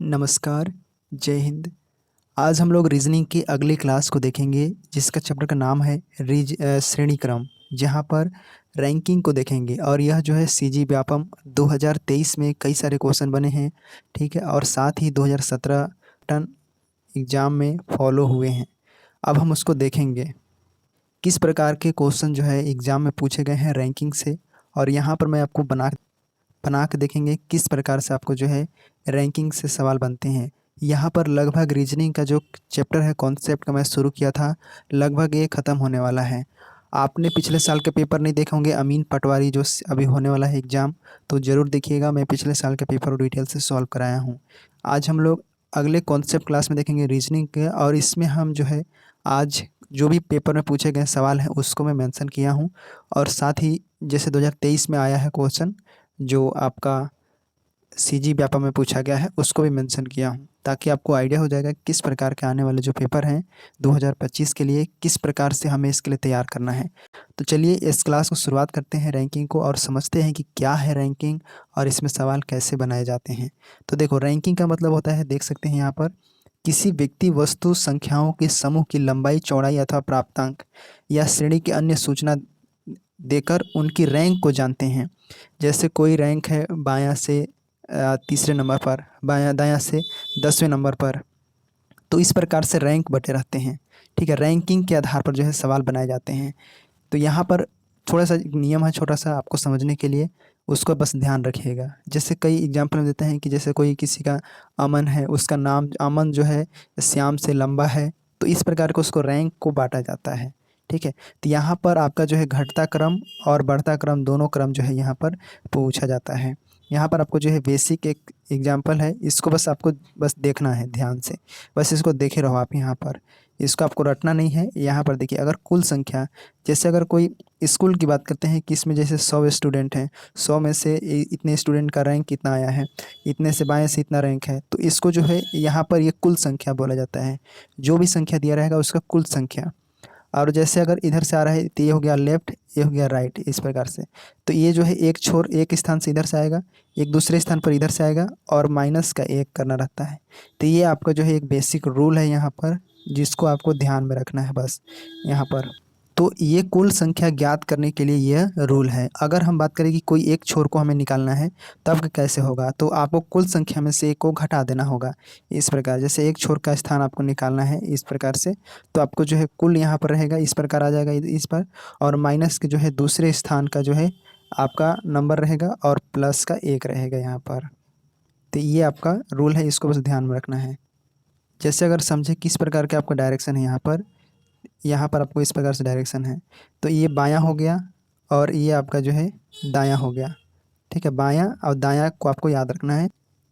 नमस्कार, जय हिंद। आज हम लोग रीजनिंग की अगली क्लास को देखेंगे जिसका चैप्टर का नाम है श्रेणी क्रम, जहाँ पर रैंकिंग को देखेंगे। और यह जो है सीजी व्यापम 2023 में कई सारे क्वेश्चन बने हैं, ठीक है। और साथ ही 2017 टन एग्ज़ाम में फॉलो हुए हैं। अब हम उसको देखेंगे किस प्रकार के क्वेश्चन जो है एग्ज़ाम में पूछे गए हैं रैंकिंग से। और यहाँ पर मैं आपको बना बना के देखेंगे किस प्रकार से आपको जो है रैंकिंग से सवाल बनते हैं। यहाँ पर लगभग रीजनिंग का जो चैप्टर है कॉन्सेप्ट का मैं शुरू किया था, लगभग ये ख़त्म होने वाला है। आपने पिछले साल के पेपर नहीं देखे होंगे, अमीन पटवारी जो अभी होने वाला है एग्ज़ाम, तो ज़रूर देखिएगा। मैं पिछले साल के पेपर डिटेल से सॉल्व कराया हूँ। आज हम लोग अगले कॉन्सेप्ट क्लास में देखेंगे रीजनिंग के, और इसमें हम जो है आज जो भी पेपर में पूछे गए सवाल हैं उसको मैं मेंशन किया हूँ। और साथ ही जैसे 2023 में आया है क्वेश्चन जो आपका सीजी व्यापम में पूछा गया है, उसको भी मेंशन किया हूँ, ताकि आपको आइडिया हो जाएगा किस प्रकार के आने वाले जो पेपर हैं 2025 के लिए, किस प्रकार से हमें इसके लिए तैयार करना है। तो चलिए इस क्लास को शुरुआत करते हैं रैंकिंग को, और समझते हैं कि क्या है रैंकिंग और इसमें सवाल कैसे बनाए जाते हैं। तो देखो, रैंकिंग का मतलब होता है, देख सकते हैं यहाँ पर, किसी व्यक्ति वस्तु संख्याओं के समूह की लंबाई, चौड़ाई अथवा प्राप्तांक या श्रेणी की अन्य सूचना देकर उनकी रैंक को जानते हैं। जैसे कोई रैंक है बायां से तीसरे नंबर पर, बायां दायां से 10वें नंबर पर, तो इस प्रकार से रैंक बटे रहते हैं, ठीक है। रैंकिंग के आधार पर जो है सवाल बनाए जाते हैं। तो यहाँ पर थोड़ा सा एक नियम है छोटा सा आपको समझने के लिए, उसको बस ध्यान रखिएगा। जैसे कई एग्जाम्पल में देते हैं कि जैसे कोई किसी का अमन है, उसका नाम अमन जो है श्याम से लंबा है, तो इस प्रकार को उसको रैंक को बांटा जाता है, ठीक है। तो यहाँ पर आपका जो है घटता क्रम और बढ़ता क्रम, दोनों क्रम जो है यहाँ पर पूछा जाता है। यहाँ पर आपको जो है बेसिक एक एग्जाम्पल है, इसको बस आपको बस देखना है ध्यान से, बस इसको देखे रहो आप। यहाँ पर इसको आपको रटना नहीं है। यहाँ पर देखिए, अगर कुल संख्या, जैसे अगर कोई स्कूल की बात करते हैं कि इसमें जैसे 100 स्टूडेंट हैं, 100 में से इतने स्टूडेंट का रैंक कितना आया है, इतने से बाएं से इतना रैंक है, तो इसको जो है यहाँ पर ये कुल संख्या बोला जाता है। जो भी संख्या दिया रहेगा उसका कुल संख्या। और जैसे अगर इधर से आ रहा है तो ये हो गया लेफ्ट, ये हो गया राइट, इस प्रकार से। तो ये जो है एक छोर एक स्थान से इधर से आएगा, एक दूसरे स्थान पर इधर से आएगा, और माइनस का एक करना रहता है। तो ये आपका जो है एक बेसिक रूल है यहाँ पर, जिसको आपको ध्यान में रखना है बस यहाँ पर। तो ये कुल संख्या ज्ञात करने के लिए यह रूल है। अगर हम बात करें कि कोई एक छोर को हमें निकालना है, तब कैसे होगा, तो आपको कुल संख्या में से एक को घटा देना होगा। इस प्रकार, जैसे एक छोर का स्थान आपको निकालना है इस प्रकार से, तो आपको जो है कुल यहाँ पर रहेगा, इस प्रकार आ जाएगा इस पर, और माइनस के जो है दूसरे स्थान का जो है आपका नंबर रहेगा, और प्लस का एक रहेगा यहाँ पर। तो ये आपका रूल है, इसको बस ध्यान में रखना है। जैसे अगर समझे किस प्रकार के आपका डायरेक्शन है, यहाँ पर आपको इस प्रकार से डायरेक्शन है, तो ये बायां हो गया और ये आपका जो है दायां हो गया, ठीक है। बायां और दायां को आपको याद रखना है।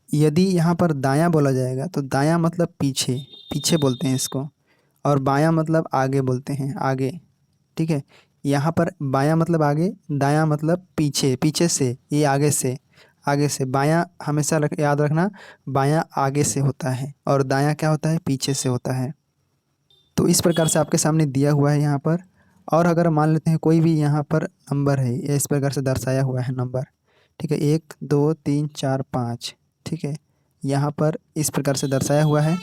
यदि यहाँ पर दायां बोला जाएगा तो दायां मतलब पीछे, पीछे बोलते हैं इसको, और बायां मतलब आगे बोलते हैं, आगे, ठीक है। यहाँ पर बायां मतलब आगे, दायां मतलब पीछे, पीछे से, ये आगे से, आगे से। बायां हमेशा याद रखना, बायां आगे से होता है और दायां क्या होता है, पीछे से होता है। तो इस प्रकार से आपके सामने दिया हुआ है यहाँ पर। और अगर मान लेते हैं कोई भी यहाँ पर नंबर है, ये इस प्रकार से दर्शाया हुआ है नंबर, ठीक है, 1 2 3 4 5, ठीक है। यहाँ पर इस प्रकार से दर्शाया हुआ है,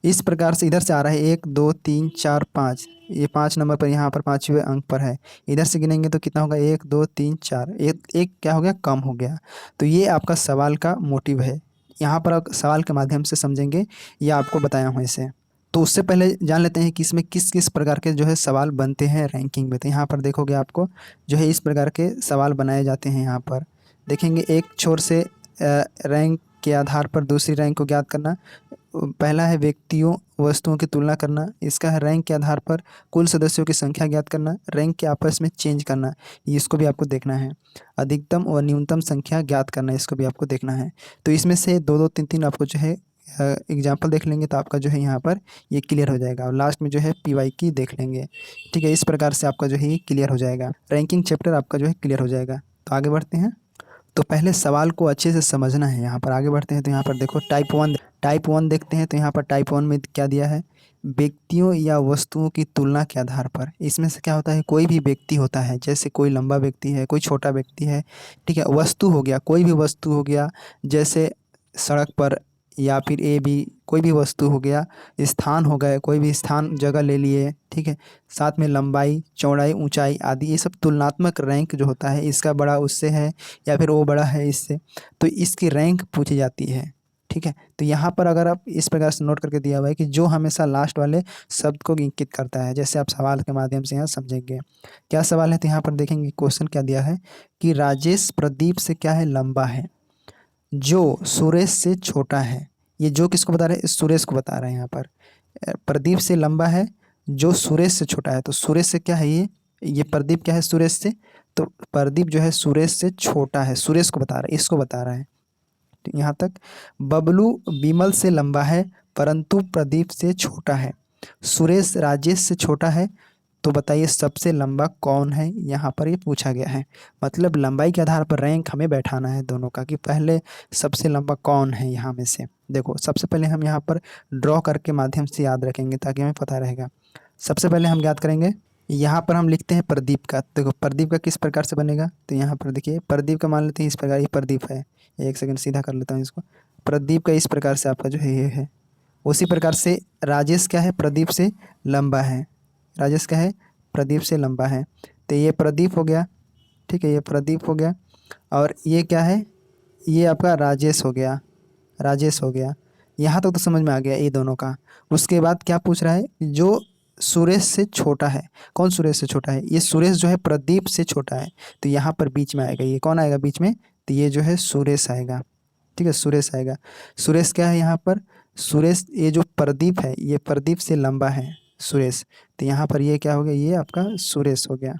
इस प्रकार से इधर से आ रहा है 1 2 3 4 5, ये 5 नंबर पर, यहाँ पर 5वें अंक पर है। इधर से गिनेंगे तो कितना होगा, 1 2 3 4, एक एक क्या हो गया, कम हो गया। तो ये आपका सवाल का मोटिव है, यहाँ पर आप सवाल के माध्यम से समझेंगे, या आपको बताया हूँ इसे। तो उससे पहले जान लेते हैं कि इसमें किस किस प्रकार के जो है सवाल बनते हैं रैंकिंग में। तो यहाँ पर देखोगे आपको जो है इस प्रकार के सवाल बनाए जाते हैं। यहाँ पर देखेंगे, एक छोर से रैंक के आधार पर दूसरी रैंक को ज्ञात करना। पहला है व्यक्तियों वस्तुओं की तुलना करना, इसका है रैंक के आधार पर कुल सदस्यों की संख्या ज्ञात करना, रैंक के आपस में चेंज करना, इसको भी आपको देखना है। अधिकतम और न्यूनतम संख्या ज्ञात करना, इसको भी आपको देखना है। तो इसमें से दो दो तीन तीन आपको जो है एग्जाम्पल देख लेंगे तो आपका जो है यहाँ पर ये क्लियर हो जाएगा, और लास्ट में जो है पीवाई की देख लेंगे, ठीक है। इस प्रकार से आपका जो है ये क्लियर हो जाएगा, रैंकिंग चैप्टर आपका जो है क्लियर हो जाएगा। तो आगे बढ़ते हैं। तो पहले सवाल को अच्छे से समझना है। यहाँ पर आगे बढ़ते हैं तो यहाँ पर देखो टाइप 1 देखते हैं। तो यहाँ पर टाइप 1 में क्या दिया है, व्यक्तियों या वस्तुओं की तुलना के आधार पर। इसमें से क्या होता है, कोई भी व्यक्ति होता है, जैसे कोई लंबा व्यक्ति है, कोई छोटा व्यक्ति है, ठीक है। वस्तु हो गया, कोई भी वस्तु हो गया, जैसे सड़क पर या फिर ए बी, कोई भी वस्तु हो गया, स्थान हो गए, कोई भी स्थान जगह ले लिए, ठीक है। साथ में लंबाई, चौड़ाई, ऊंचाई आदि, ये सब तुलनात्मक रैंक जो होता है, इसका बड़ा उससे है या फिर वो बड़ा है इससे, तो इसकी रैंक पूछी जाती है, ठीक है। तो यहाँ पर अगर आप इस प्रकार से नोट करके दिया हुआ है कि जो हमेशा लास्ट वाले शब्द को इंगित करता है, जैसे आप सवाल के माध्यम से यहाँ समझेंगे। क्या सवाल है, तो यहाँ पर देखेंगे क्वेश्चन क्या दिया है कि राजेश प्रदीप से क्या है, लंबा है, जो सुरेश से छोटा है। ये जो किसको बता रहे हैं, सुरेश को बता रहे हैं यहाँ पर। प्रदीप से लंबा है, जो सुरेश से छोटा है। तो सुरेश से क्या है, ये प्रदीप क्या है, सुरेश से, तो प्रदीप जो है सुरेश से छोटा है, सुरेश को बता रहा है, इसको बता रहा है। तो यहाँ तक। बबलू विमल से लंबा है परंतु प्रदीप से छोटा है। सुरेश राजेश से छोटा है, तो बताइए सबसे लंबा कौन है, यहाँ पर ये पूछा गया है। मतलब लंबाई के आधार पर रैंक हमें बैठाना है दोनों का, कि पहले सबसे लंबा कौन है यहाँ में से। देखो सबसे पहले हम यहाँ पर ड्रॉ करके माध्यम से याद रखेंगे ताकि हमें पता रहेगा। सबसे पहले हम याद करेंगे, यहाँ पर हम लिखते हैं प्रदीप का। देखो प्रदीप का किस प्रकार से बनेगा, तो यहाँ पर देखिए प्रदीप का मान लेते हैं इस प्रकार, ये प्रदीप है, एक सेकंड सीधा कर लेता हूँ इसको। प्रदीप का इस प्रकार से आपका जो है ये है। उसी प्रकार से राजेश क्या है, प्रदीप से लंबा है, राजेश क्या है, प्रदीप से लंबा है। तो ये प्रदीप हो गया, ठीक है, ये प्रदीप हो गया। और ये क्या है, ये आपका राजेश हो गया, राजेश हो गया। यहाँ तक तो समझ में आ गया ये दोनों का। उसके बाद क्या पूछ रहा है, जो सुरेश से छोटा है। कौन सुरेश से छोटा है, ये सुरेश जो है प्रदीप से छोटा है, तो यहाँ पर बीच में आएगा, ये कौन आएगा बीच में, तो ये जो है सुरेश आएगा, ठीक है, सुरेश आएगा। सुरेश क्या है यहाँ पर, सुरेश, ये जो प्रदीप है ये प्रदीप से लंबा है सुरेश, तो यहाँ पर ये क्या हो गया, ये आपका सुरेश हो गया।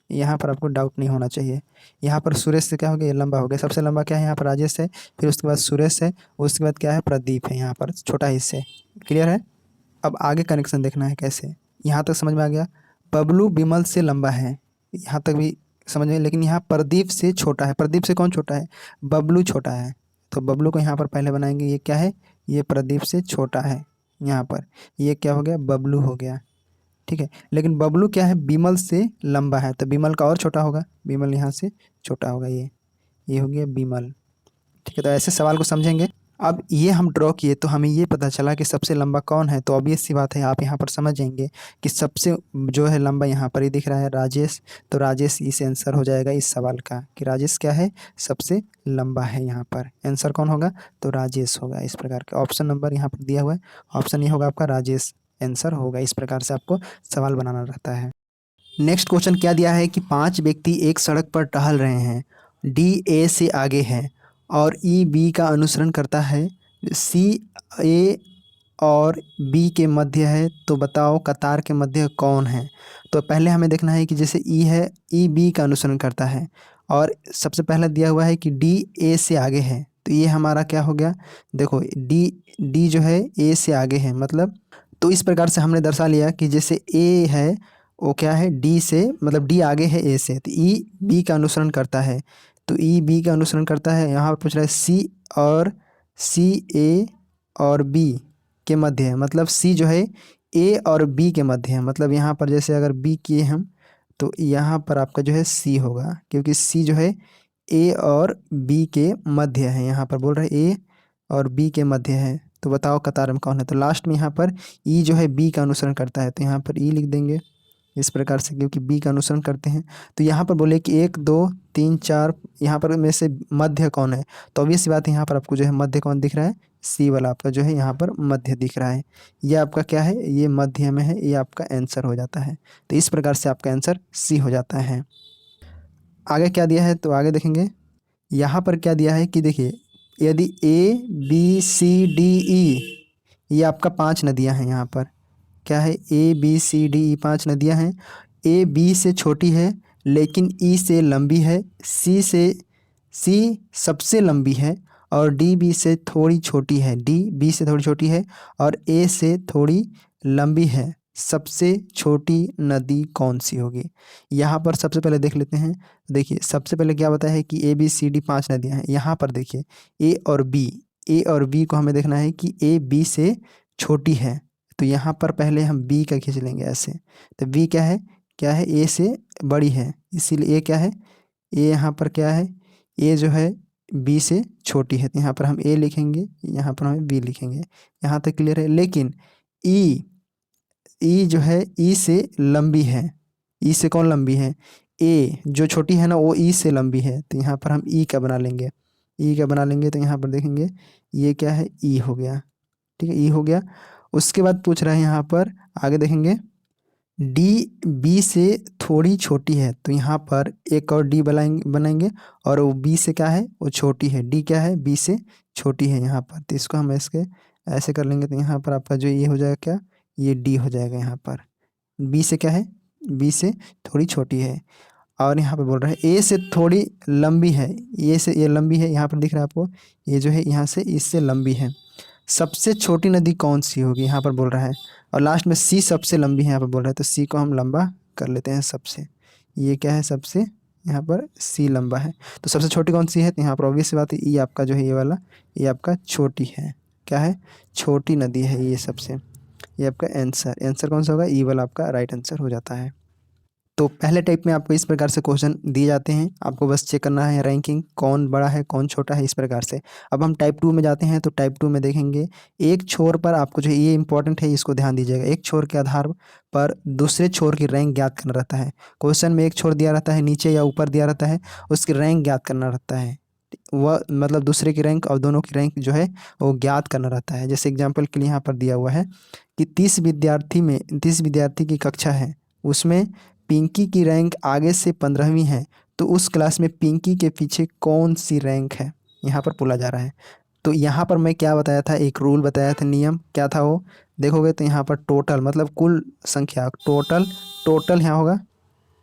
यहाँ पर आपको डाउट नहीं होना चाहिए। यहाँ पर सुरेश से क्या हो गया, ये लंबा हो गया। सबसे लंबा क्या है यहाँ पर, राजेश है, फिर उसके बाद सुरेश है, उसके बाद क्या है, प्रदीप है, यहाँ पर छोटा हिस्से। क्लियर है। अब आगे कनेक्शन देखना है कैसे। यहाँ तक समझ में आ गया। बबलू विमल से लंबा है, यहाँ तक भी समझ में, लेकिन यहाँ प्रदीप से छोटा है। प्रदीप से कौन छोटा है, बबलू छोटा है, तो बबलू को यहाँ पर पहले बनाएंगे। ये क्या है, ये प्रदीप से छोटा है, यहाँ पर ये क्या हो गया, बबलू हो गया, ठीक है। लेकिन बबलू क्या है, विमल से लंबा है, तो विमल का और छोटा होगा, विमल यहाँ से छोटा होगा, ये हो गया विमल, ठीक है। तो ऐसे सवाल को समझेंगे। अब ये हम ड्रॉ किए तो हमें ये पता चला कि सबसे लंबा कौन है, तो ऑब्वियस सी बात है आप यहाँ पर समझ जाएंगे कि सबसे जो है लंबा यहाँ पर ही दिख रहा है, राजेश। तो राजेश इस आंसर हो जाएगा इस सवाल का, कि राजेश क्या है, सबसे लंबा है। यहाँ पर आंसर कौन होगा, तो राजेश होगा। इस प्रकार के ऑप्शन नंबर यहाँ पर दिया हुआ है, ऑप्शन ये होगा आपका राजेश, आंसर होगा। इस प्रकार से आपको सवाल बनाना रहता है। नेक्स्ट क्वेश्चन क्या दिया है कि 5 व्यक्ति एक सड़क पर टहल रहे हैं, डी ए से आगे है और ई बी का अनुसरण करता है, सी ए और बी के मध्य है, तो बताओ कतार के मध्य कौन है। तो पहले हमें देखना है कि जैसे ई है, ई बी का अनुसरण करता है, और सबसे पहले दिया हुआ है कि डी ए से आगे है, तो ये हमारा क्या हो गया, देखो डी जो है ए से आगे है, मतलब तो इस प्रकार से हमने दर्शा लिया कि जैसे ए है वो क्या है, डी से, मतलब डी आगे है ए से, तो ई बी का अनुसरण करता है, तो ई बी का अनुसरण करता है। यहाँ पर पूछ रहा है सी ए और बी के मध्य है, मतलब सी जो है ए और बी के मध्य है। मतलब यहाँ पर जैसे अगर बी किए हम, तो यहाँ पर आपका जो है सी होगा, क्योंकि सी जो है ए और बी के मध्य है। यहाँ पर बोल रहे हैं ए और बी के मध्य है, तो बताओ कतार में कौन है। तो लास्ट में यहाँ पर ई जो है बी का अनुसरण करता है, तो यहाँ पर ई लिख देंगे इस प्रकार से, क्योंकि बी का अनुसरण करते हैं। तो यहाँ पर बोले कि 1 2 3 4, यहाँ पर में से मध्य कौन है, तो obvious सी बात है यहाँ पर आपको जो है मध्य कौन दिख रहा है, सी वाला आपका जो है यहाँ पर मध्य दिख रहा है। ये आपका क्या है, ये मध्य में है, ये आपका आंसर हो जाता है। तो इस प्रकार से आपका आंसर सी हो जाता है। आगे क्या दिया है, तो आगे देखेंगे। यहाँ पर क्या दिया है कि देखिए, यदि A B C D E, ये आपका 5 नदियाँ हैं। यहाँ पर क्या है, A B C D E 5 नदियाँ हैं। ए बी से छोटी है लेकिन ई से लंबी है, सी सबसे लंबी है, और डी बी से थोड़ी छोटी है, डी बी से थोड़ी छोटी है, और ए से थोड़ी लंबी है। सबसे छोटी नदी कौन सी होगी। यहाँ पर सबसे पहले देख लेते हैं। देखिए सबसे पहले क्या बताया है कि ए बी सी डी 5 नदियाँ हैं। यहाँ पर देखिए ए और बी को हमें देखना है कि ए बी से छोटी है, तो यहाँ पर पहले हम बी का खींच लेंगे ऐसे। तो बी क्या है ए से बड़ी है, इसीलिए ए क्या है, ए यहाँ पर क्या है, ए जो है बी से छोटी है, तो यहाँ पर हम ए लिखेंगे, यहाँ पर हम बी लिखेंगे। यहाँ तक क्लियर है। लेकिन ई जो है ई से लंबी है। ई से कौन लंबी है? ए जो छोटी है ना वो ई से लंबी है, तो यहाँ पर हम ई का बना लेंगे। ई का बना लेंगे तो यहाँ पर देखेंगे ये क्या है, ई हो गया। ठीक है, ई हो गया। उसके बाद पूछ रहा है यहाँ पर आगे देखेंगे, डी बी से थोड़ी छोटी है, तो यहाँ पर एक और डी बनाएंगे और वो बी से क्या है, वो छोटी है। डी क्या है, बी से छोटी है यहाँ पर, तो इसको हम इसके ऐसे कर लेंगे, तो यहाँ पर आपका जो ये हो जाएगा क्या, ये डी हो जाएगा। यहाँ पर बी से क्या है, बी से थोड़ी छोटी है। और यहाँ पर बोल रहा है ए से थोड़ी लंबी है, ए से ये लंबी है, यहाँ पर दिख रहा है आपको, ये जो है यहाँ से इससे लंबी है। सबसे छोटी नदी कौन सी होगी, यहाँ पर बोल रहा है। और लास्ट में सी सबसे लंबी है, यहाँ पर बोल रहा है, तो सी को हम लंबा कर लेते हैं सबसे। ये क्या है, सबसे, यहाँ पर सी लंबा है। तो सबसे छोटी कौन सी है, तो यहाँ पर ऑब्वियस बात है, ये आपका जो है ये वाला, ये आपका छोटी है। क्या है, छोटी नदी है ये सबसे। ये आपका आंसर कौन सा होगा, ई वाला आपका राइट आंसर हो जाता है। तो पहले टाइप में आपको इस प्रकार से क्वेश्चन दिए जाते हैं, आपको बस चेक करना है रैंकिंग कौन बड़ा है कौन छोटा है, इस प्रकार से। अब हम टाइप 2 में जाते हैं, तो टाइप 2 में देखेंगे एक छोर पर आपको जो ये इंपॉर्टेंट है, इसको ध्यान दीजिएगा। एक छोर के आधार पर दूसरे छोर की रैंक ज्ञात करना रहता है। क्वेश्चन में एक छोर दिया रहता है, नीचे या ऊपर दिया रहता है, उसकी रैंक ज्ञात करना रहता है। वह मतलब दूसरे की रैंक और दोनों की रैंक जो है वो ज्ञात करना रहता है। जैसे एग्जाम्पल के लिए यहाँ पर दिया हुआ है कि 30 विद्यार्थी की कक्षा है, उसमें पिंकी की रैंक आगे से 15वीं है, तो उस क्लास में पिंकी के पीछे कौन सी रैंक है, यहाँ पर बोला जा रहा है। तो यहाँ पर मैं क्या बताया था, एक रूल बताया था, नियम क्या था वो देखोगे तो यहाँ पर टोटल मतलब कुल संख्या, टोटल यहाँ होगा,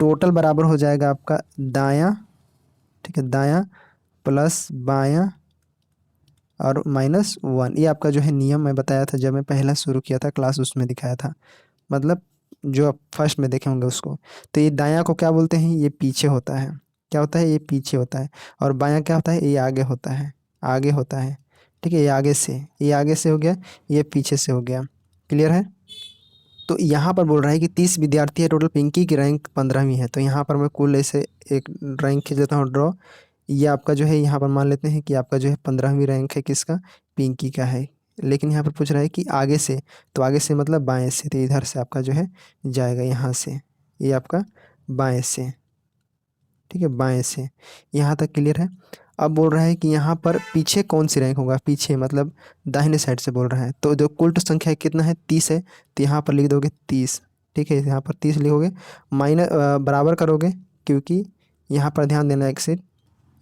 टोटल बराबर हो जाएगा आपका दायां, ठीक है, दायां प्लस बायां और -1। ये आपका जो है नियम मैं बताया था जब मैं पहला शुरू किया था क्लास, उसमें दिखाया था, मतलब जो आप फर्स्ट में देखे होंगे उसको। तो ये दायां को क्या बोलते हैं, ये पीछे होता है। क्या होता है, ये पीछे होता है। और बायां क्या होता है, ये आगे होता है, आगे होता है। ठीक है, ये आगे से हो गया, ये पीछे से हो गया। क्लियर है। तो यहाँ पर बोल रहा है कि 30 विद्यार्थी है टोटल, पिंकी की रैंक 15वीं है, तो यहाँ पर मैं कुल ऐसे एक रैंक खींच देता हूँ ड्रॉ। ये आपका जो है यहाँ पर मान लेते हैं कि आपका जो है 15वीं रैंक है किसका, पिंकी का है। लेकिन यहाँ पर पूछ रहा है कि आगे से, तो आगे से मतलब बाएं से, तो इधर से आपका जो है जाएगा यहाँ से, ये आपका बाएं से। ठीक है, बाएं से, यहाँ तक क्लियर है। अब बोल रहा है कि यहाँ पर पीछे कौन सी रैंक होगा, पीछे मतलब दाहिने साइड से बोल रहा है। तो जो कुल संख्या कितना है, 30 है, तो यहाँ पर लिख दोगे 30। ठीक है, यहाँ पर 30 लिखोगे, बराबर करोगे, क्योंकि यहाँ पर ध्यान देना एक से,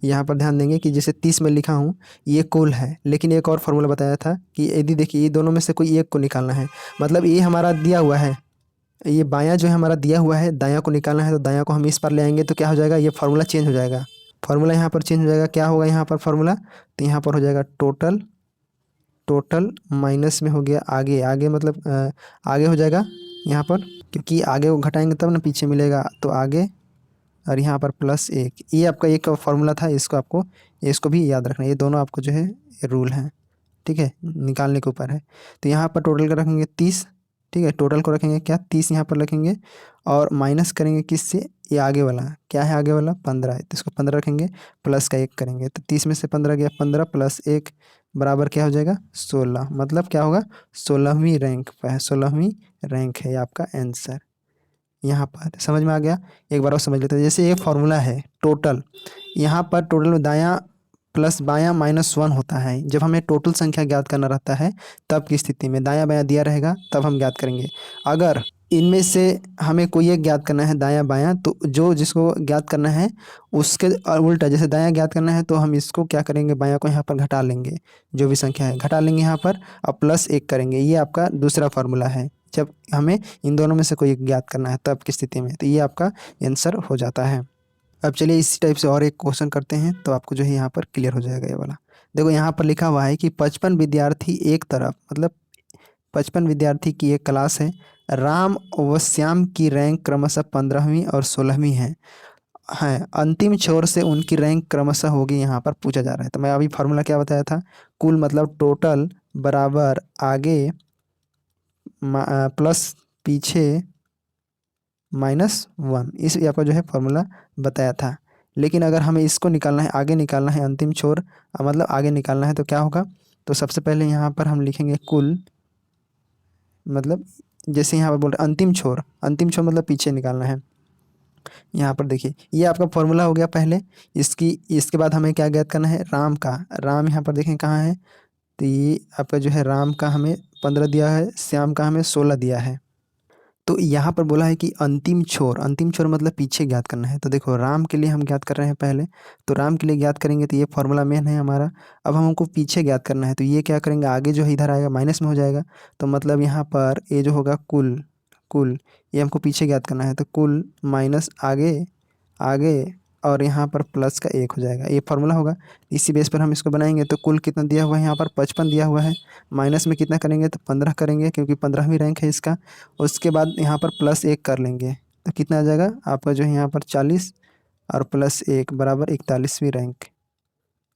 यहाँ पर ध्यान देंगे कि जैसे 30 में लिखा हूँ ये कुल है, लेकिन एक और फार्मूला बताया था कि यदि देखिए ये दोनों में से कोई एक को निकालना है, मतलब ये हमारा दिया हुआ है, ये बायां जो है हमारा दिया हुआ है, दायां को निकालना है, तो दायां को हम इस पर ले आएंगे, तो क्या हो जाएगा, ये फार्मूला चेंज हो जाएगा। फार्मूला यहाँ पर चेंज हो जाएगा, क्या होगा यहाँ पर फार्मूला, तो यहाँ पर हो जाएगा टोटल माइनस में हो गया आगे, आगे मतलब आगे हो जाएगा यहाँ पर, क्योंकि आगे को घटाएंगे तब ना पीछे मिलेगा, तो आगे, और यहाँ पर +1। ये आपका एक फार्मूला था, इसको आपको इसको भी याद रखना, ये दोनों आपको जो है रूल हैं। ठीक है, निकालने के ऊपर है। तो यहाँ पर टोटल का रखेंगे 30। ठीक है, टोटल को रखेंगे क्या, 30 यहाँ पर रखेंगे, और माइनस करेंगे किससे, ये आगे वाला क्या है, आगे वाला 15 है, तो इसको 15 रखेंगे, प्लस का 1 करेंगे, तो 30 में से 15 गया, 15 + 1 बराबर क्या हो जाएगा, 16। मतलब क्या होगा, 16वीं रैंक पर है, 16वीं रैंक है आपका आंसर। यहाँ पर समझ में आ गया। एक बार और समझ लेते हैं, जैसे ये फार्मूला है टोटल, यहाँ पर टोटल में दायां प्लस बायां -1 होता है। जब हमें टोटल संख्या ज्ञात करना रहता है तब की स्थिति में दायां बायां दिया रहेगा, तब हम ज्ञात करेंगे। अगर इनमें से हमें कोई एक ज्ञात करना है दायां बायां, तो जो जिसको ज्ञात करना है उसके उल्टा, जैसे दायां ज्ञात करना है तो हम इसको क्या करेंगे, बायां को यहाँ पर घटा लेंगे, जो भी संख्या है घटा लेंगे यहाँ पर, और +1 करेंगे। ये आपका दूसरा फार्मूला है, जब हमें इन दोनों में से कोई एक ज्ञात करना है तब की स्थिति में, तो ये आपका आंसर हो जाता है। अब चलिए इसी टाइप से और एक क्वेश्चन करते हैं, तो आपको जो है यहाँ पर क्लियर हो जाएगा ये वाला। देखो यहाँ पर लिखा हुआ है कि 55 विद्यार्थी एक तरफ, मतलब 55 विद्यार्थी की एक क्लास है, राम व श्याम की रैंक क्रमशः 15वीं और 16वीं है, अंतिम छोर से उनकी रैंक क्रमशः होगी, यहाँ पर पूछा जा रहा है। तो मैं अभी फार्मूला क्या बताया था, कुल मतलब टोटल बराबर आगे प्लस पीछे -1, इस आपका जो है फार्मूला बताया था। लेकिन अगर हमें इसको निकालना है, आगे निकालना है, अंतिम छोर मतलब आगे निकालना है तो क्या होगा, तो सबसे पहले यहाँ पर हम लिखेंगे कुल, मतलब जैसे यहाँ पर बोल रहे अंतिम छोर मतलब पीछे निकालना है। यहाँ पर देखिए ये आपका फॉर्मूला हो गया पहले। इसके बाद हमें क्या ज्ञात करना है, राम का। राम यहाँ पर देखें कहाँ है, तो ये आपका जो है राम का हमें 15 दिया है, श्याम का हमें 16 दिया है। तो यहाँ पर बोला है कि अंतिम छोर मतलब पीछे ज्ञात करना है। तो देखो राम के लिए हम ज्ञात कर रहे हैं पहले, तो राम के लिए ज्ञात करेंगे तो ये फॉर्मूला मेन है हमारा। अब हमको पीछे ज्ञात करना है, तो ये क्या करेंगे, आगे जो है इधर आएगा माइनस में हो जाएगा, तो मतलब यहाँ पर ये जो होगा कुल, ये हमको पीछे ज्ञात करना है, तो कुल माइनस आगे, और यहाँ पर प्लस का 1 हो जाएगा, ये फार्मूला होगा। इसी बेस पर हम इसको बनाएंगे। तो कुल कितना दिया हुआ है, यहाँ पर 55 दिया हुआ है, माइनस में कितना करेंगे तो 15 करेंगे, क्योंकि 15वीं रैंक है इसका। उसके बाद यहाँ पर प्लस 1 कर लेंगे, तो कितना आ जाएगा आपका जो है यहाँ पर 40 और प्लस 1 बराबर 41वीं रैंक।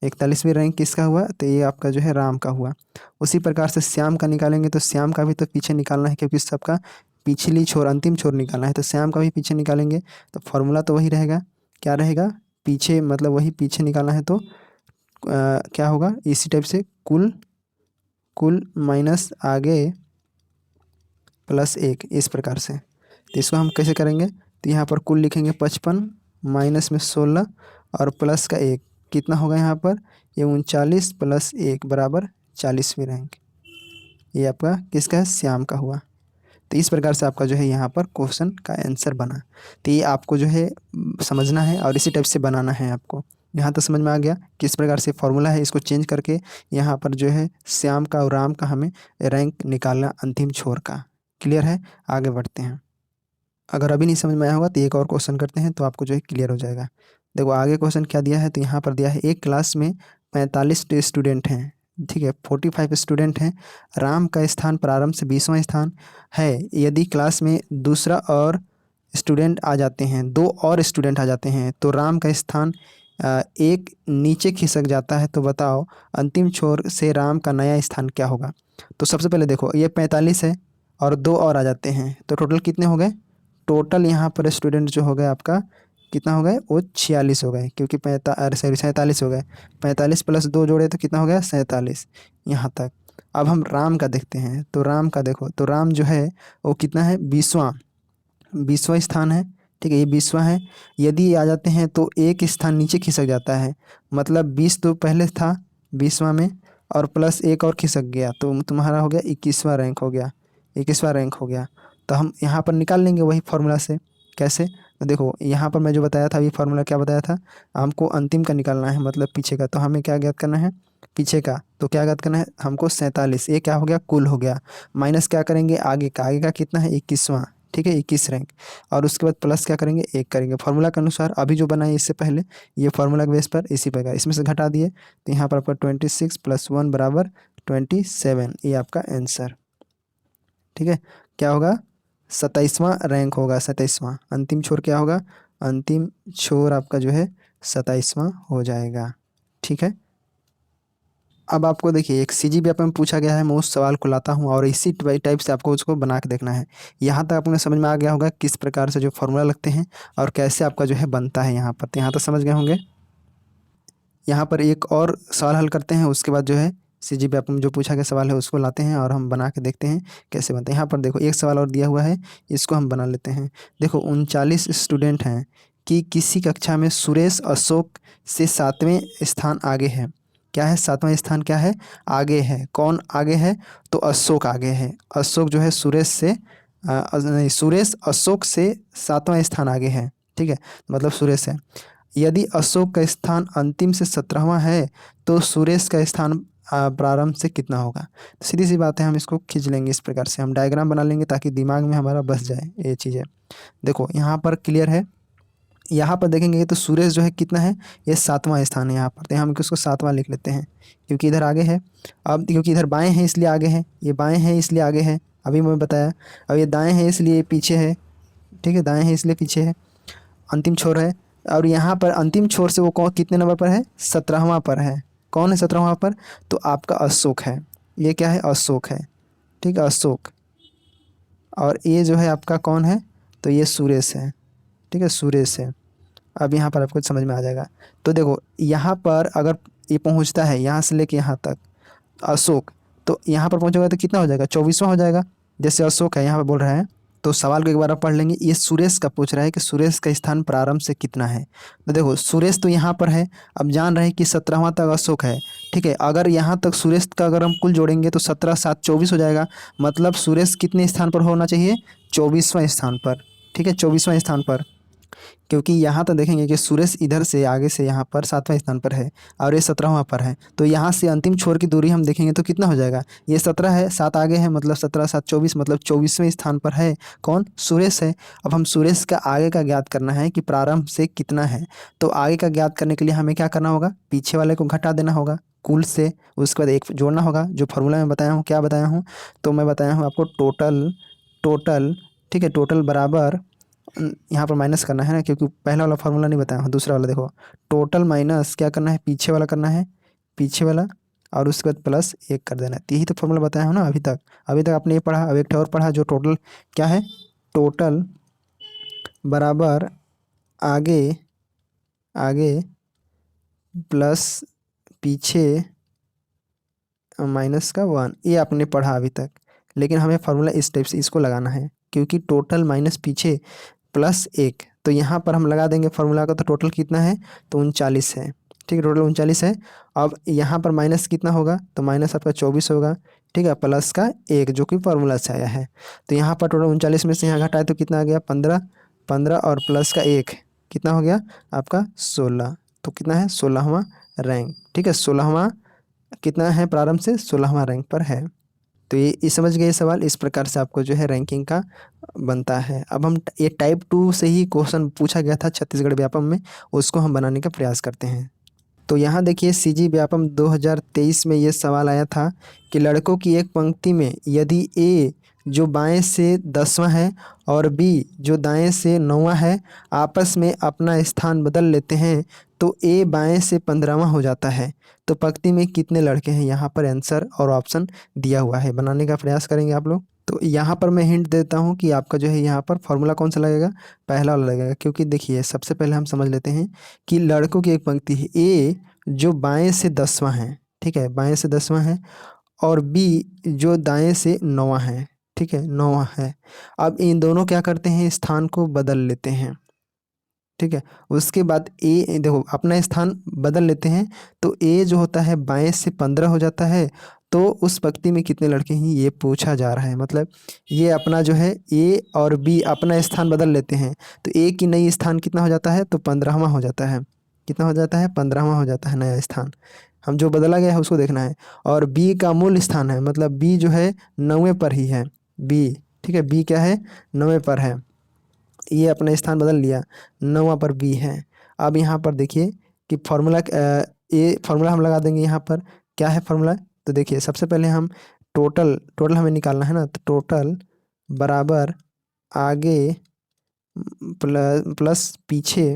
41वीं रैंक किसका हुआ, तो ये आपका जो है राम का हुआ। उसी प्रकार से श्याम का निकालेंगे, तो श्याम का भी तो पीछे निकालना है, क्योंकि सबका पिछली छोर अंतिम छोर निकालना है, तो श्याम का भी पीछे निकालेंगे। तो फॉर्मूला तो वही रहेगा, क्या रहेगा, पीछे मतलब वही पीछे निकालना है, तो क्या होगा इसी टाइप से, कुल माइनस आगे प्लस 1, इस प्रकार से। तो इसको हम कैसे करेंगे, तो यहाँ पर कुल लिखेंगे 55, माइनस में 16 और प्लस का 1, कितना होगा यहाँ पर, ये 39 प्लस 1 बराबर 40वीं रैंक। ये आपका किसका है, श्याम का हुआ। तो इस प्रकार से आपका जो है यहाँ पर क्वेश्चन का आंसर बना। तो ये आपको जो है समझना है और इसी टाइप से बनाना है आपको। यहाँ तो समझ में आ गया किस प्रकार से फॉर्मूला है, इसको चेंज करके यहाँ पर जो है श्याम का और राम का हमें रैंक निकालना अंतिम छोर का। क्लियर है, आगे बढ़ते हैं। अगर अभी नहीं समझ में आया होगा तो एक और क्वेश्चन करते हैं, तो आपको जो है क्लियर हो जाएगा। देखो आगे क्वेश्चन क्या दिया है, तो यहाँ पर दिया है एक क्लास में 45 स्टूडेंट हैं, ठीक है, 45 स्टूडेंट हैं। राम का स्थान प्रारंभ से 20वां स्थान है। यदि क्लास में दूसरा और स्टूडेंट आ जाते हैं, 2 और स्टूडेंट आ जाते हैं, तो राम का स्थान एक नीचे खिसक जाता है, तो बताओ अंतिम छोर से राम का नया स्थान क्या होगा। तो सबसे पहले देखो ये 45 है और 2 और आ जाते हैं, तो टोटल कितने हो गए, टोटल यहाँ पर स्टूडेंट जो हो गए आपका कितना हो गए, वो 46 हो गए, क्योंकि 47 हो गए। 45 प्लस 2 जोड़े तो कितना हो गया, 47 यहाँ तक। अब हम राम का देखते हैं, तो राम का देखो, तो राम जो है वो कितना है, 20वां स्थान है, ठीक है, ये 20वां है। यदि आ जाते हैं तो एक स्थान नीचे खिसक जाता है, मतलब 20 तो पहले था 20वां में, और प्लस 1 और खिसक गया, तो तुम्हारा हो गया 21वां रैंक हो गया, 21वां रैंक हो गया। तो हम यहाँ पर निकाल लेंगे वही फार्मूला से। कैसे, तो देखो यहाँ पर मैं जो बताया था, ये फार्मूला क्या बताया था, हमको अंतिम का निकालना है, मतलब पीछे का। तो हमें क्या ज्ञात करना है, पीछे का। तो क्या ज्ञात करना है हमको, 47, ये क्या हो गया, कुल हो गया, माइनस क्या करेंगे आगे का, आगे का कितना है 21वां, ठीक है, 21 रैंक, और उसके बाद प्लस क्या करेंगे 1 करेंगे, फार्मूला के अनुसार। अभी जो बनाए इससे पहले ये फार्मूला के बेस पर इसी प्रकार इसमें से घटा दिए, तो यहाँ पर आपका 26 + 1 बराबर 27, ये आपका आंसर, ठीक है। क्या होगा, 27वां रैंक होगा, 27वां अंतिम छोर क्या होगा, अंतिम छोर आपका जो है 27वां हो जाएगा, ठीक है। अब आपको देखिए एक CGPF में पूछा गया है, मैं उस सवाल को लाता हूँ और इसी टाइप से आपको उसको बना के देखना है। यहाँ तक आपको समझ में आ गया होगा किस प्रकार से जो फॉर्मूला लगते हैं और कैसे आपका जो है बनता है यहाँ पर, तो यहाँ तक समझ गए होंगे। यहाँ पर एक और सवाल हल करते हैं, उसके बाद जो है CGPF में जो पूछा गया सवाल है उसको लाते हैं और हम बना के देखते हैं कैसे बनते हैं। यहाँ पर देखो एक सवाल और दिया हुआ है, इसको हम बना लेते हैं। देखो 39 स्टूडेंट हैं कि किसी कक्षा में सुरेश अशोक से 7वें स्थान आगे है। क्या है, 7वां स्थान क्या है, आगे है। कौन आगे है, तो अशोक आगे है। अशोक जो है सुरेश से नहीं, सुरेश अशोक से 7वां स्थान आगे है, ठीक है, मतलब सुरेश है। यदि अशोक का स्थान अंतिम से 17वां है, तो सुरेश का स्थान प्रारंभ से कितना होगा। तो सीधी सी बात है, हम इसको खींच लेंगे, इस प्रकार से हम डायग्राम बना लेंगे ताकि दिमाग में हमारा बस जाए ये चीज़ें। देखो यहाँ पर क्लियर है, यहाँ पर देखेंगे तो सुरेश जो है कितना है, ये 7वां स्थान है यहाँ पर, तो हम इसको 7वां लिख लेते हैं, क्योंकि इधर आगे है। अब क्योंकि इधर बाएं हैं इसलिए आगे है, ये बाएं हैं इसलिए आगे है, अभी मैं बताया। अब ये दाएं हैं इसलिए पीछे है, ठीक है, दाएं हैं इसलिए पीछे है, अंतिम छोर है। और यहाँ पर अंतिम छोर से वो कौन कितने नंबर पर है, 17वां पर है। कौन है 17वां पर, तो आपका अशोक है। ये क्या है, अशोक है, ठीक है, अशोक। और ये जो है आपका कौन है, तो ये सुरेश है, ठीक है, सुरेश है। अब यहाँ पर आपको समझ में आ जाएगा। तो देखो यहाँ पर अगर ये पहुँचता है यहाँ से लेके यहाँ तक अशोक, तो यहाँ पर पहुँचेगा तो कितना हो जाएगा, 24वां हो जाएगा। जैसे अशोक है यहाँ पर बोल रहा है, तो सवाल को एक बार आप पढ़ लेंगे। ये सुरेश का पूछ रहा है कि सुरेश का स्थान प्रारंभ से कितना है। तो देखो सुरेश तो यहाँ पर है, अब जान रहे हैं कि 17वां तक अशोक है, ठीक है। अगर यहाँ तक सुरेश का अगर हम कुल जोड़ेंगे तो 17 7 24 हो जाएगा। मतलब सुरेश कितने स्थान पर होना चाहिए, 24वां स्थान पर, ठीक है, 24वां स्थान पर। क्योंकि यहाँ तो देखेंगे कि सुरेश इधर से आगे से यहाँ पर 7वां स्थान पर है और ये 17वां पर है। तो यहाँ से अंतिम छोर की दूरी हम देखेंगे तो कितना हो जाएगा, ये 17 है, 7 आगे है, मतलब 17 7 24, मतलब 24वें स्थान पर है कौन, सुरेश है। अब हम सुरेश का आगे का ज्ञात करना है कि प्रारंभ से कितना है। तो आगे का ज्ञात करने के लिए हमें क्या करना होगा, पीछे वाले को घटा देना होगा कुल से, उसके बाद एक जोड़ना होगा। जो फार्मूला मैं बताया हूँ, क्या बताया हूँ, तो मैं बताया हूँ आपको टोटल, टोटल, ठीक है, टोटल बराबर यहाँ पर माइनस करना है ना, क्योंकि पहला वाला फार्मूला नहीं बताया हूँ, दूसरा वाला देखो, टोटल माइनस क्या करना है, पीछे वाला करना है, पीछे वाला, और उसके बाद प्लस 1 कर देना है। यही तो फार्मूला बताया हूँ ना अभी तक। अभी तक आपने ये पढ़ा, अब एक और पढ़ा जो टोटल क्या है, टोटल बराबर आगे, आगे प्लस पीछे माइनस का 1, ये आपने पढ़ा अभी तक। लेकिन हमें फार्मूला इस टाइप से इसको लगाना है, क्योंकि टोटल माइनस पीछे प्लस 1, तो यहाँ पर हम लगा देंगे फार्मूला का। तो टोटल कितना है, तो 39 है, ठीक है, टोटल 39 है। अब यहाँ पर माइनस कितना होगा, तो माइनस आपका 24 होगा, ठीक है, प्लस का 1 जो कि फार्मूला से आया है। तो यहाँ पर टोटल 39 में से यहाँ घटाए तो कितना आ गया, 15, 15 और प्लस का 1 कितना हो गया आपका 16। तो कितना है, 16वां रैंक, ठीक है, 16वां कितना है, प्रारंभ से 16वां रैंक पर है। तो ये समझ गए सवाल, इस प्रकार से आपको जो है रैंकिंग का बनता है। अब हम ये टाइप 2 से ही क्वेश्चन पूछा गया था छत्तीसगढ़ व्यापम में, उसको हम बनाने का प्रयास करते हैं। तो यहाँ देखिए सीजी व्यापम 2023 में ये सवाल आया था कि लड़कों की एक पंक्ति में यदि ए जो बाएं से 10वां है और बी जो दाएं से 9वां है आपस में अपना स्थान बदल लेते हैं तो ए बाएं से 15वां हो जाता है, तो पंक्ति में कितने लड़के हैं। यहाँ पर आंसर और ऑप्शन दिया हुआ है, बनाने का प्रयास करेंगे आप लोग। तो यहाँ पर मैं हिंट देता हूँ कि आपका जो है यहाँ पर फॉर्मूला कौन सा लगेगा, पहला वाला लगेगा। क्योंकि देखिए सबसे पहले हम समझ लेते हैं कि लड़कों की एक पंक्ति है, ए जो बाएं से 10वां है, ठीक है, बाएं से 10वां है, और बी जो दाएं से 9वां है, ठीक है, 9वां है। अब इन दोनों क्या करते हैं, स्थान को बदल लेते हैं, ठीक है। उसके बाद ए देखो अपना स्थान बदल लेते हैं, तो ए जो होता है बाएं से 15 हो जाता है। तो उस पंक्ति में कितने लड़के हैं ये पूछा जा रहा है, मतलब ये अपना जो है ए और बी अपना स्थान बदल लेते हैं, तो ए की नई स्थान कितना हो जाता है, तो 15वां हो जाता है। कितना हो जाता है, 15वां हो जाता है नया स्थान, हम जो बदला गया है उसको देखना है। और बी का मूल स्थान है, मतलब बी जो है 9वें पर ही है, बी, ठीक है, बी क्या है, 9वें पर है, ये अपना स्थान बदल लिया, 9वां पर बी है। अब यहाँ पर देखिए कि फार्मूला ये फार्मूला हम लगा देंगे यहाँ पर, क्या है फार्मूला, तो देखिए सबसे पहले हम टोटल, टोटल हमें निकालना है ना, तो टोटल बराबर आगे प्लस पीछे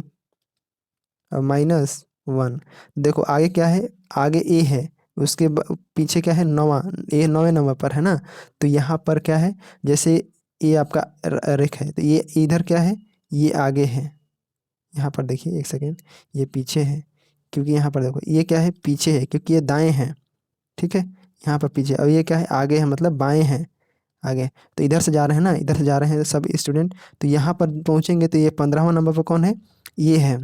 -1। देखो आगे क्या है, आगे ए है, उसके पीछे क्या है, 9वां, ए 9वें नंबर पर है ना। तो यहाँ पर क्या है, जैसे ये आपका रेख है, तो ये इधर क्या है, ये आगे है। यहाँ पर देखिए एक सेकेंड, ये पीछे है, क्योंकि यहाँ पर देखो ये क्या है, पीछे है, क्योंकि ये दाएं है, ठीक है, यहाँ पर पीछे। और ये क्या है, आगे है, मतलब बाएं है, आगे। तो इधर से जा रहे हैं ना, इधर से जा रहे हैं सब स्टूडेंट, तो यहाँ पर पहुँचेंगे तो ये 15वां नंबर पर कौन है, ये है,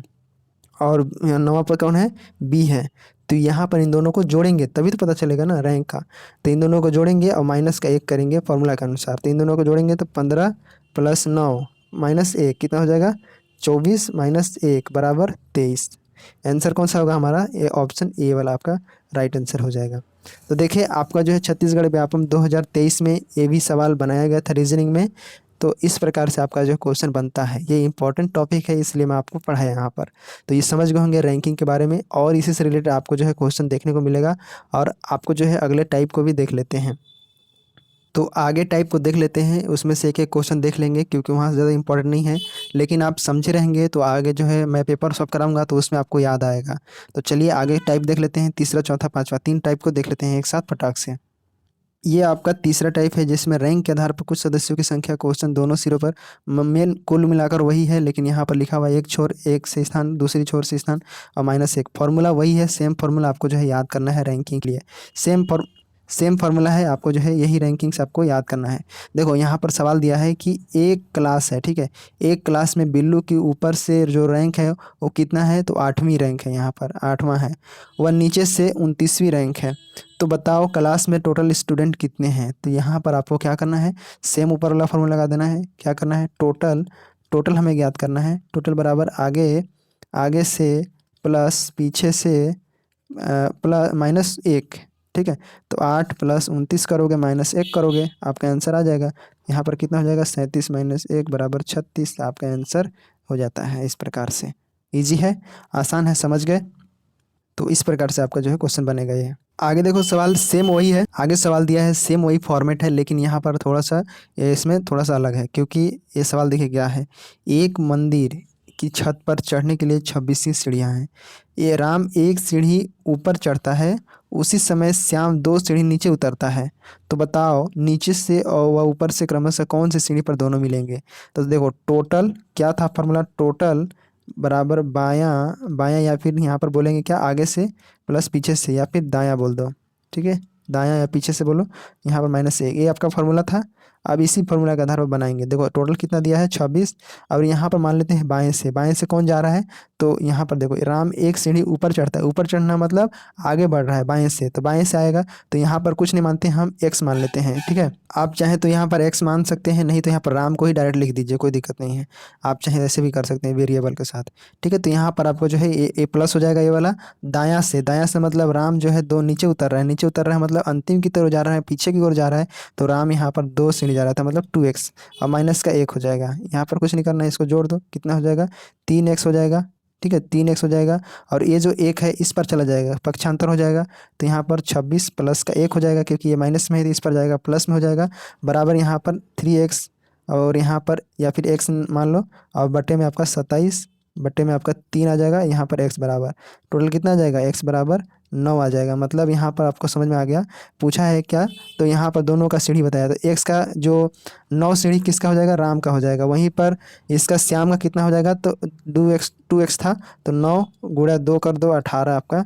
और 9वां पर कौन है, बी है। तो यहाँ पर इन दोनों को जोड़ेंगे तभी तो पता चलेगा ना रैंक का। तो इन दोनों को जोड़ेंगे और माइनस का 1 करेंगे फार्मूला के अनुसार। तो इन दोनों को जोड़ेंगे तो 15 + 9 -1 कितना हो जाएगा, 24 - 1 बराबर 23। आंसर कौन सा होगा हमारा, ये ऑप्शन ए वाला आपका राइट आंसर हो जाएगा। तो देखिए आपका जो है छत्तीसगढ़ व्यापम 2023 में ये भी सवाल बनाया गया था रीजनिंग में। तो इस प्रकार से आपका जो क्वेश्चन बनता है, ये इंपॉर्टेंट टॉपिक है इसलिए मैं आपको पढ़ाया यहाँ पर। तो ये समझ गए होंगे रैंकिंग के बारे में, और इसी से रिलेटेड आपको जो है क्वेश्चन देखने को मिलेगा। और आपको जो है अगले टाइप को भी देख लेते हैं। तो आगे टाइप को देख लेते हैं, उसमें से एक एक क्वेश्चन देख लेंगे क्योंकि वहाँ ज़्यादा इंपॉर्टेंट नहीं है, लेकिन आप समझे रहेंगे तो आगे जो है मैं पेपर सॉल्व कराऊंगा तो उसमें आपको याद आएगा। तो चलिए आगे टाइप देख लेते हैं, तीसरा चौथा पाँचवा 3 टाइप को देख लेते हैं एक साथ फटाक से। ये आपका तीसरा टाइप है जिसमें रैंक के आधार पर कुछ सदस्यों की संख्या क्वेश्चन दोनों सिरों पर मेन कुल मिलाकर वही है, लेकिन यहाँ पर लिखा हुआ है एक छोर एक से स्थान, दूसरी छोर से स्थान और -1। फॉर्मूला वही है, सेम फॉर्मूला आपको जो है याद करना है रैंकिंग के लिए। सेम फार्मूला है, आपको जो है यही रैंकिंग्स आपको याद करना है। देखो यहाँ पर सवाल दिया है कि एक क्लास है, ठीक है, एक क्लास में बिल्लू के ऊपर से जो रैंक है वो कितना है, तो 8वीं रैंक है, यहाँ पर 8वां है। वह नीचे से 29वीं रैंक है। तो बताओ क्लास में टोटल स्टूडेंट कितने हैं। तो यहाँ पर आपको क्या करना है, सेम ऊपर वाला फार्मूला लगा देना है। क्या करना है, टोटल टोटल हमें याद करना है। टोटल बराबर आगे आगे से प्लस पीछे से प्लस -1, ठीक है। तो 8 + 29 करोगे -1 करोगे, आपका आंसर आ जाएगा। यहाँ पर कितना हो जाएगा, 37 - 1 = 36, आपका आंसर हो जाता है। इस प्रकार से इजी है, आसान है, समझ गए। तो इस प्रकार से आपका जो है क्वेश्चन बनेगा ये। आगे देखो सवाल सेम वही है, आगे सवाल दिया है सेम वही फॉर्मेट है, लेकिन यहाँ पर थोड़ा सा इसमें थोड़ा सा अलग है, क्योंकि ये सवाल देखिए क्या है। एक मंदिर की छत पर चढ़ने के लिए 26 सीढ़ियाँ हैं। ये राम एक सीढ़ी ऊपर चढ़ता है, उसी समय श्याम 2 सीढ़ी नीचे उतरता है। तो बताओ नीचे से और वह ऊपर से क्रमशः कौन सी सीढ़ी पर दोनों मिलेंगे। तो देखो टोटल क्या था फॉर्मूला, टोटल बराबर बायां बायां या फिर यहाँ पर बोलेंगे क्या, आगे से प्लस पीछे से, या फिर दायां बोल दो, ठीक है, दायां या पीछे से बोलो। यहाँ पर -1, ये आपका फार्मूला था। अब इसी फार्मूला के आधार पर बनाएंगे। देखो टोटल कितना दिया है, 26। और यहाँ पर मान लेते हैं बाएं से कौन जा रहा है। तो यहाँ पर देखो राम एक सीढ़ी ऊपर चढ़ता है, ऊपर चढ़ना मतलब आगे बढ़ रहा है बाएं से, तो बाएं से आएगा। तो यहाँ पर कुछ नहीं मानते, हम x मान लेते हैं, ठीक है। आप चाहें तो यहाँ पर x मान सकते हैं, नहीं तो यहाँ पर राम को ही डायरेक्ट लिख दीजिए, कोई दिक्कत नहीं है। आप चाहे ऐसे भी कर सकते हैं वेरिएबल के साथ, ठीक है। तो यहाँ पर आपको जो है ए प्लस हो जाएगा, ये वाला। दायां से मतलब राम जो है 2 नीचे उतर रहा है, नीचे उतर रहा है मतलब अंतिम की तरफ जा रहा है, पीछे की ओर जा रहा है। तो राम यहाँ पर 2 सीढ़ी जा रहा था, मतलब 2x, और माइनस का 1 हो जाएगा। यहाँ पर कुछ नहीं करना है, इसको जोड़ दो, कितना हो जाएगा, 3x हो जाएगा, ठीक है, 3x हो जाएगा। और ये जो 1 है इस पर चला जाएगा, पक्षांतर हो जाएगा। तो यहाँ पर 26 प्लस का 1 हो जाएगा, क्योंकि ये माइनस में है, इस पर जाएगा प्लस में हो जाएगा, बराबर यहाँ पर 3x, और यहाँ पर या फिर x मान लो, और बटे में आपका 27, बटे में आपका 3 आ जाएगा। यहाँ पर x बराबर टोटल कितना आ जाएगा, x बराबर 9 आ जाएगा। मतलब यहाँ पर आपको समझ में आ गया, पूछा है क्या, तो यहाँ पर दोनों का सीढ़ी बताया। तो x का जो 9 सीढ़ी किसका हो जाएगा, राम का हो जाएगा। वहीं पर इसका श्याम का कितना हो जाएगा, तो 2x था, तो 9 × 2 कर दो, 18 आपका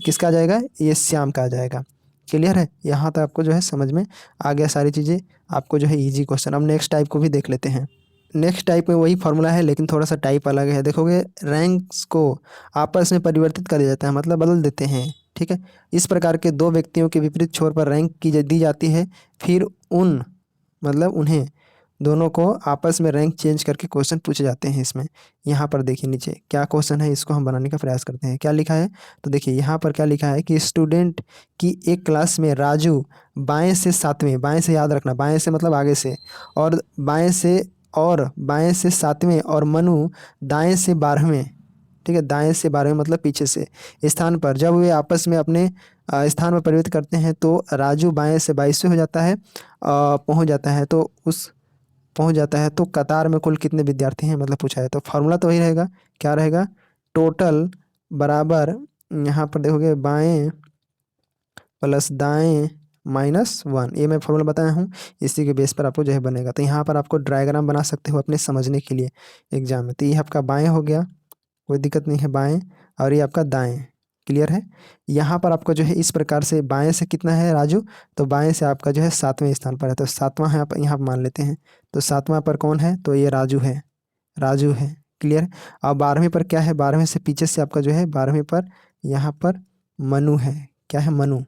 किसका आ जाएगा, ये श्याम का आ जाएगा। क्लियर है, यहाँ तक आपको जो है समझ में आ गया सारी चीज़ें, आपको जो है इजी क्वेश्चन। अब नेक्स्ट टाइप को भी देख लेते हैं। नेक्स्ट टाइप में वही फार्मूला है, लेकिन थोड़ा सा टाइप अलग है। देखोगे रैंक्स को आपस में परिवर्तित कर दिया जाता है, मतलब बदल देते हैं, ठीक है। इस प्रकार के दो व्यक्तियों के विपरीत छोर पर रैंक दी जाती है, फिर उन्हें दोनों को आपस में रैंक चेंज करके क्वेश्चन पूछे जाते हैं इसमें। यहाँ पर देखिए नीचे क्या क्वेश्चन है, इसको हम बनाने का प्रयास करते हैं। क्या लिखा है, तो देखिए यहाँ पर क्या लिखा है कि स्टूडेंट की एक क्लास में राजू बाएं से 7वें, बाएं से याद रखना, बाएं से मतलब आगे से, और बाएं से 7वें, और मनु दाएं से 12वें, ठीक है, दाएं से 12वें मतलब पीछे से स्थान पर जब वे आपस में अपने स्थान में परिवर्तित करते हैं, तो राजू बाएं से 22वें हो जाता है, पहुंच जाता है। तो कतार में कुल कितने विद्यार्थी हैं, मतलब पूछा है। तो फार्मूला तो वही रहेगा, क्या रहेगा, टोटल बराबर यहाँ पर देखोगे बाएं प्लस दाएं -1, ये मैं फार्मूला बताया हूँ, इसी के बेस पर आपको जो है बनेगा। तो यहाँ पर आपको डायग्राम बना सकते हो अपने समझने के लिए एग्जाम में। तो ये आपका बाएं हो गया, कोई दिक्कत नहीं है, बाएं, और ये आपका दाएं। क्लियर है। यहाँ पर आपको जो है इस प्रकार से बाएं से कितना है राजू, तो बाएं से आपका जो है 7वें स्थान पर है, तो 7वां है, आप यहाँ पर मान लेते हैं। तो 7वां पर कौन है, तो ये राजू है, क्लियर है। और 12वें पर क्या है, 12वें से पीछे से आपका जो है 12वें पर यहाँ पर मनु है, क्या है, मनु,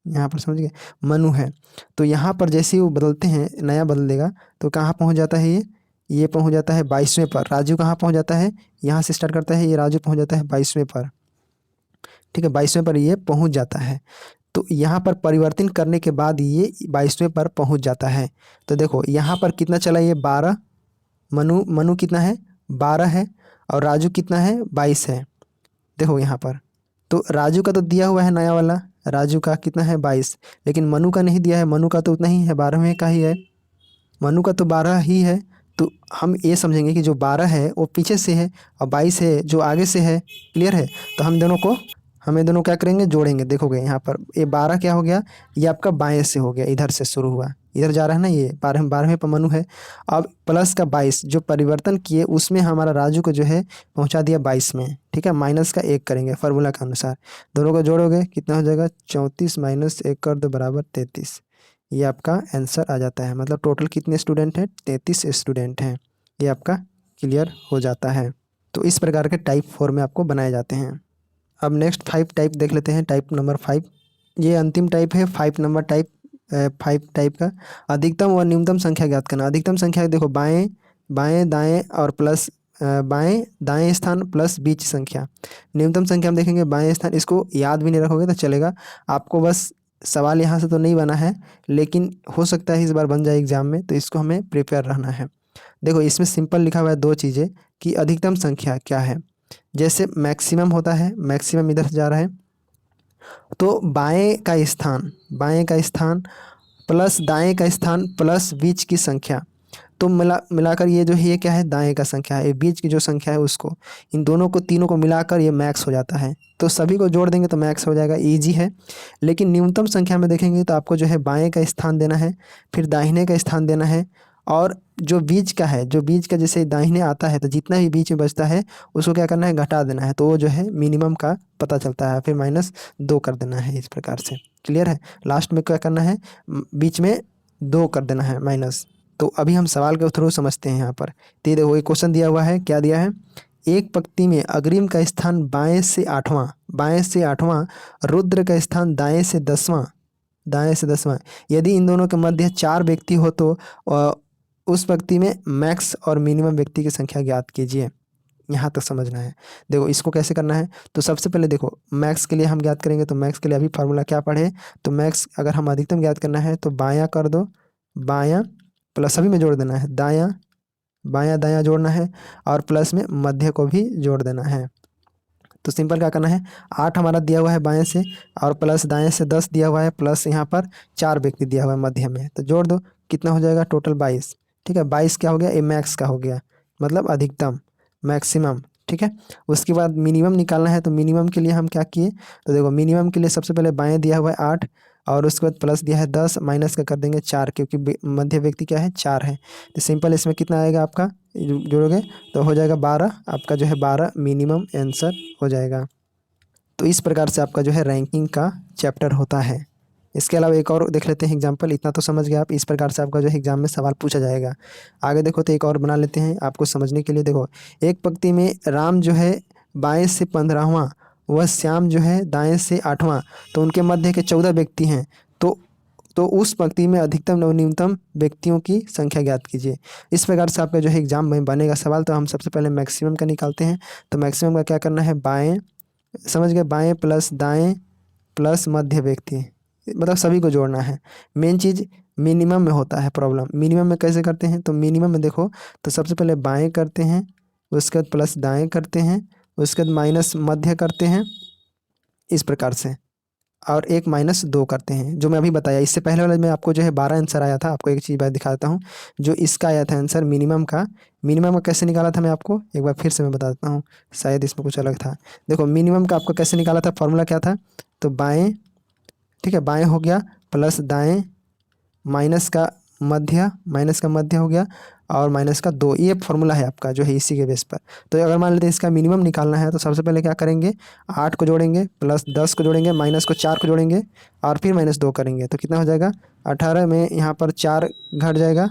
यहाँ पर समझ गए, मनु है। तो यहाँ पर जैसे ही वो बदलते हैं, नया बदल देगा, तो कहाँ पहुँच जाता है, ये पहुँच जाता है 22वें पर। राजू कहाँ पहुँच जाता है, यहाँ से स्टार्ट करता है, ये राजू पहुँच जाता है 22वें पर, ठीक है, 22वें पर ये पहुँच जाता है। तो यहाँ पर परिवर्तन करने के बाद ये 22वें पर पहुँच जाता है। तो देखो यहाँ पर कितना चला, ये 12, मनु कितना है, 12 है, और राजू कितना है, 22 है। देखो यहाँ पर तो राजू का तो दिया हुआ है नया वाला, राजू का कितना है, 22, लेकिन मनु का नहीं दिया है, मनु का तो उतना ही है, 12वें का ही है, मनु का तो 12 ही है। तो हम ये समझेंगे कि जो 12 है वो पीछे से है, और 22 है जो आगे से है। क्लियर है। तो हमें दोनों क्या करेंगे, जोड़ेंगे। देखोगे यहाँ पर ये 12 क्या हो गया, ये आपका बाएं से हो गया, इधर से शुरू हुआ, इधर जा रहा है ना, ये 12वें परमाणु है। अब प्लस का 22 जो परिवर्तन किए उसमें हमारा राजू को जो है पहुंचा दिया 22 में, ठीक है। माइनस का 1 करेंगे फार्मूला के अनुसार, दोनों को जोड़ोगे कितना हो जाएगा, 34 माइनस 1 कर दो बराबर 33। ये आपका आंसर आ जाता है। मतलब टोटल कितने स्टूडेंट हैं, 33 स्टूडेंट हैं। ये आपका क्लियर हो जाता है। तो इस प्रकार के टाइप 4 में आपको बनाए जाते हैं। अब नेक्स्ट 5 टाइप देख लेते हैं। टाइप नंबर 5, ये अंतिम टाइप है 5 नंबर टाइप। 5 टाइप का अधिकतम व न्यूनतम संख्या ज्ञात करना। अधिकतम संख्या देखो, बाएं बाएं दाएं और प्लस बाएं दाएं स्थान प्लस बीच संख्या। न्यूनतम संख्या हम देखेंगे बाएं स्थान, इसको याद भी नहीं रखोगे तो चलेगा, आपको बस सवाल यहाँ से तो नहीं बना है, लेकिन हो सकता है इस बार बन जाए एग्जाम में, तो इसको हमें प्रिपेयर रहना है। देखो इसमें सिंपल लिखा हुआ है 2 चीज़ें कि अधिकतम संख्या क्या है। जैसे मैक्सिमम होता है, मैक्सिमम इधर से जा रहा है, तो बाएं का स्थान प्लस दाएं का स्थान प्लस बीच की संख्या, तो मिलाकर ये जो है ये क्या है, दाएं का संख्या है। ये बीच की जो संख्या है उसको, इन दोनों को तीनों को मिलाकर ये मैक्स हो जाता है। तो सभी को जोड़ देंगे तो मैक्स हो जाएगा, इजी है। लेकिन न्यूनतम संख्या में देखेंगे तो आपको जो है बाएं का स्थान देना है, फिर दाहिने का स्थान देना है, और जो बीच का है, जो बीच का जैसे दाहिने आता है तो जितना भी बीच में बचता है उसको क्या करना है, घटा देना है। तो वो जो है मिनिमम का पता चलता है, फिर -2 कर देना है। इस प्रकार से क्लियर है। लास्ट में क्या करना है, बीच में 2 कर देना है माइनस। तो अभी हम सवाल के थ्रू समझते हैं। यहाँ पर तो देखो एक क्वेश्चन दिया हुआ है, क्या दिया है, एक पंक्ति में अग्रिम का स्थान बाएं से आठवां, रुद्र का स्थान दाएं से 10वां। यदि इन दोनों के मध्य 4 व्यक्ति हो तो उस पंक्ति में मैक्स और मिनिमम व्यक्ति की संख्या ज्ञात कीजिए। यहाँ तक समझना है। देखो इसको कैसे करना है, तो सबसे पहले देखो मैक्स के लिए हम ज्ञात करेंगे, तो मैक्स के लिए अभी फार्मूला क्या पढ़े, तो मैक्स अगर हम अधिकतम ज्ञात करना है तो बायां कर दो, बायां प्लस सभी में जोड़ देना है, दायां बायां दायां जोड़ना है, और प्लस में मध्य को भी जोड़ देना है। तो सिंपल क्या करना है, 8 हमारा दिया हुआ है बाएं से, और प्लस दाएं से 10 दिया हुआ है, प्लस यहाँ पर 4 व्यक्ति दिया हुआ है मध्य में, तो जोड़ दो कितना हो जाएगा, टोटल 22। ठीक है, 22 क्या हो गया, ये मैक्स का हो गया, मतलब अधिकतम मैक्सिमम। ठीक है, उसके बाद मिनिमम निकालना है, तो मिनिमम के लिए हम क्या किए, तो देखो मिनिमम के लिए सबसे पहले बाएं दिया हुआ है 8, और उसके बाद प्लस दिया है 10, माइनस का कर देंगे 4, क्योंकि मध्य व्यक्ति क्या है 4 है। तो सिंपल इसमें कितना आएगा आपका, जोड़ोगे तो हो जाएगा 12, आपका जो है 12 मिनिमम आंसर हो जाएगा। तो इस प्रकार से आपका जो है रैंकिंग का चैप्टर होता है। इसके अलावा एक और देख लेते हैं एग्जाम्पल। इतना तो समझ गए आप, इस प्रकार से आपका जो है एग्जाम में सवाल पूछा जाएगा। आगे देखो तो एक और बना लेते हैं आपको समझने के लिए। देखो एक पंक्ति में राम जो है बाएं से 15वां, वह श्याम जो है दाएं से 8वां, तो उनके मध्य के 14 व्यक्ति हैं। तो उस पंक्ति में अधिकतम और न्यूनतम व्यक्तियों की संख्या ज्ञात कीजिए। इस प्रकार से आपका जो है एग्जाम में बनेगा सवाल। तो हम सबसे पहले मैक्सिमम का निकालते हैं। तो मैक्सिमम का क्या करना है, बाएं, समझ गए, बाएं प्लस दाएं प्लस मध्य व्यक्ति, मतलब सभी को जोड़ना है। मेन चीज़ मिनिमम में होता है प्रॉब्लम। मिनिमम में कैसे करते हैं, तो मिनिमम में देखो तो सबसे पहले बाएं करते हैं, उसके बाद प्लस दाएं करते हैं, उसके बाद माइनस मध्य करते हैं, इस प्रकार से, और एक -2 करते हैं, जो मैं अभी बताया। इससे पहले वाले में आपको जो है 12 आंसर आया था। आपको एक चीज़ बात दिखा देता हूँ, जो इसका आया था आंसर मिनिमम का कैसे निकाला था मैं आपको एक बार फिर से मैं बता देता हूँ, शायद इसमें कुछ अलग था। देखो मिनिमम का आपको कैसे निकाला था, फॉर्मूला क्या था, तो बाएं, ठीक है, बाएं हो गया प्लस दाएं माइनस का मध्य हो गया, और -2, ये फॉर्मूला है आपका जो है इसी के बेस पर। तो अगर मान लेते हैं इसका मिनिमम निकालना है, तो सबसे पहले क्या करेंगे, 8 को जोड़ेंगे, प्लस 10 को जोड़ेंगे, माइनस को 4 को जोड़ेंगे, और फिर -2 करेंगे, तो कितना हो जाएगा 18 में यहाँ पर 4 घट जाएगा,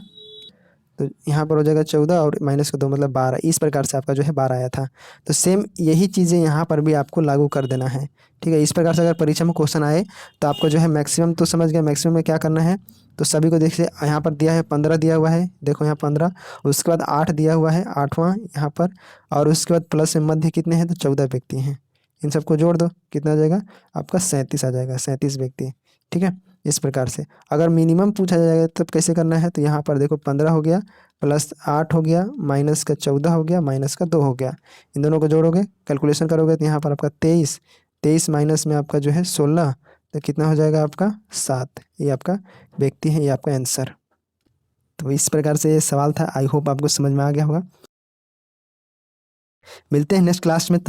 तो यहाँ पर हो जाएगा 14, और -2 मतलब 12। इस प्रकार से आपका जो है 12 आया था। तो सेम यही चीज़ें यहाँ पर भी आपको लागू कर देना है। ठीक है, इस प्रकार से अगर परीक्षा में क्वेश्चन आए तो आपको जो है मैक्सिमम तो समझ गया, मैक्सिमम में क्या करना है, तो सभी को देखिए यहाँ पर दिया है 15 दिया हुआ है, देखो यहाँ 15, उसके बाद 8 दिया हुआ है 8वां यहाँ पर, और उसके बाद प्लस में मध्य कितने हैं, तो 14 व्यक्ति हैं। इन सबको जोड़ दो, कितना आ जाएगा आपका 37 आ जाएगा, 37 व्यक्ति। ठीक है, इस प्रकार से अगर मिनिमम पूछा जाएगा तब कैसे करना है, तो यहाँ पर देखो 15 हो गया, प्लस 8 हो गया, माइनस का 14 हो गया, माइनस का 2 हो गया। इन दोनों को जोड़ोगे, कैलकुलेशन करोगे, तो यहाँ पर आपका 23 माइनस में आपका जो है 16, तो कितना हो जाएगा आपका 7। ये आपका व्यक्ति है, ये आपका आंसर। तो इस प्रकार से ये सवाल था। आई होप आपको समझ में आ गया होगा। मिलते हैं नेक्स्ट क्लास में।